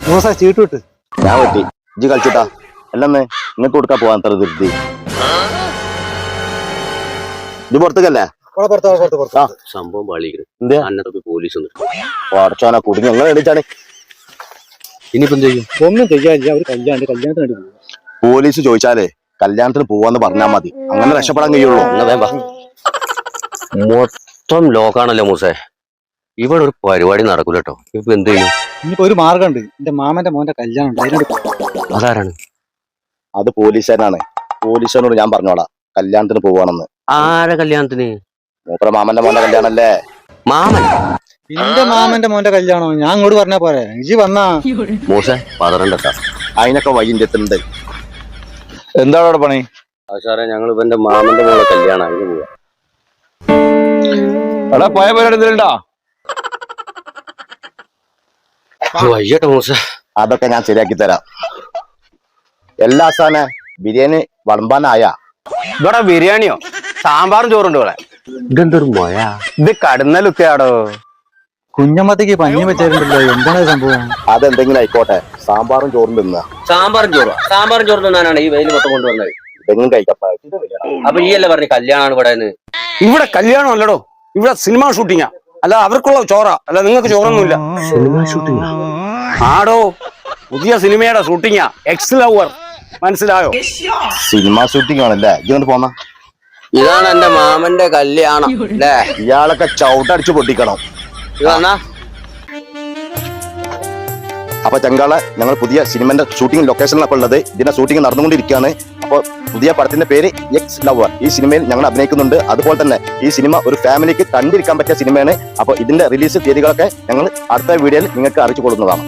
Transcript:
മോശ ചീട്ട് വിട്ട് ഞാൻ പറ്റി ഇജ്ജ് കളിച്ചിട്ടാ അല്ലെന്ന് ഇങ്ങോട്ട് കൊടുക്കാൻ പോവാൻ അത്ര ധൃതി ഇത് പുറത്തേക്കല്ലേ സംഭവം പാളിയിരിക്കുന്നു. എന്തേ അന്നത്തെ പോലീസ് അടച്ചോനാ കുടുങ്ങി ഞങ്ങൾ എണീച്ചാണ്. ഇനിയിപ്പം എന്ത് ചെയ്യും? ഒന്നും ചെയ്യാനില്ല. അവർ കല്യാണത്തിന് വേണ്ടി പോകും. പോലീസ് ചോദിച്ചാലേ കല്യാണത്തിന് പോവാന്ന് പറഞ്ഞാൽ മതി, അങ്ങനെ രക്ഷപ്പെടാൻ കഴിയുള്ളൂ. മൊത്തം ലോക്കാണല്ലോ മൂസേ. ഇവിടെ ഒരു പരിപാടി നടക്കൂല കേട്ടോ. ഇപ്പൊ എന്ത് ചെയ്യും? ഇനിയിപ്പോ ഒരു മാർഗമുണ്ട്. എന്റെ മാമന്റെ മോന്റെ കല്യാണം ഉണ്ട്, അതിനോട് അതാരാണ്? അത് പോലീസുകാരനാണ്. പോലീസുകാരനോട് ഞാൻ പറഞ്ഞോളാം കല്യാണത്തിന് പോവാണെന്ന്. ആരെ കല്യാണത്തിന്? മൂപ്പറ മാമന്റെ മോന്റെ കല്യാണല്ലേ. മാമൻ? എന്റെ മാമന്റെ മോന്റെ കല്യാണോ? ഞാൻ ഇങ്ങോട്ട് പറഞ്ഞ പോരെ, ഇജി വന്നാ. മൂസേ പതറണ്ടട്ടാ, അതിനൊക്കെ വൈകിന്റെ എത്തുന്നുണ്ട്. എന്താണ് അവിടെ പണി? സാറേ ഞങ്ങൾ ഇപ്പൊ എന്റെ മാമന്റെ മോളെ കല്യാണം അതിന് പോവാ. എടാ പോയ പരിപാടിണ്ടാ വയ്യട്ടെ മൂസേ. അതൊക്കെ ഞാൻ ശരിയാക്കി തരാം. എല്ലാ സാധന ബിരിയാണി വിളമ്പാനായ. ഇവിടെ ബിരിയാണിയോ സാമ്പാറും ചോറുണ്ട് ഇവിടെ. ഇതെന്തൊരു മൊയ? ഇത് കടന്നലുക്കയാടോ. കുഞ്ഞമ്മത്തേക്ക് പഞ്ഞി വെച്ചിട്ടുണ്ടല്ലോ, എന്താണ് സംഭവം? അതെന്തെങ്കിലും ആയിക്കോട്ടെ, സാമ്പാറും ചോറും തിന്നാ. സാമ്പാറും ചോറും തിന്നാനാണ് ഈ വെയിൽ മൊത്തം കൊണ്ടുവന്നത്. ഇതെങ്കിലും കഴിക്കപ്പാ. അപ്പൊ ഈ അല്ലേ പറഞ്ഞ കല്യാണമാണ് ഇവിടെ. ഇവിടെ കല്യാണം അല്ലടോ, ഇവിടെ സിനിമ ഷൂട്ടിങ്ങാ. അല്ല അവർക്കുള്ള ചോറ, അല്ല നിങ്ങൾക്ക് ചോറൊന്നുമില്ല. സിനിമ ഷൂട്ടിംഗ് ആടോ, പുതിയ സിനിമയുടെ ഷൂട്ടിങ്ങാ. എക്സ് ലവർ, മനസ്സിലായോ? സിനിമ ഷൂട്ടിംഗ് ആണല്ലേ. ഇങ്ങോട്ട് പോന്ന ഇതാണ് എന്റെ മാമന്റെ കല്യാണം അല്ലേ? ഇയാളൊക്കെ ചവിട്ടടിച്ച് പൊട്ടിക്കണം. ഇതാ അപ്പൊ ചങ്കാളെ ഞങ്ങൾ പുതിയ സിനിമന്റെ ഷൂട്ടിംഗ് ലൊക്കേഷനിലാണ് ഉള്ളത്. ഇതിന്റെ ഷൂട്ടിംഗ് നടന്നുകൊണ്ടിരിക്കുകയാണ്. അപ്പോൾ പുതിയ പടത്തിന്റെ പേര് എക്സ് ലവർ. ഈ സിനിമയിൽ ഞങ്ങൾ അഭിനയിക്കുന്നുണ്ട്. അതുപോലെ തന്നെ ഈ സിനിമ ഒരു ഫാമിലിക്ക് കണ്ടിരിക്കാൻ പറ്റിയ സിനിമയാണ്. അപ്പോൾ ഇതിന്റെ റിലീസ് തീയതികളൊക്കെ ഞങ്ങൾ അടുത്ത വീഡിയോയിൽ നിങ്ങൾക്ക് അറിയിച്ചു കൊടുക്കുന്നതാണ്.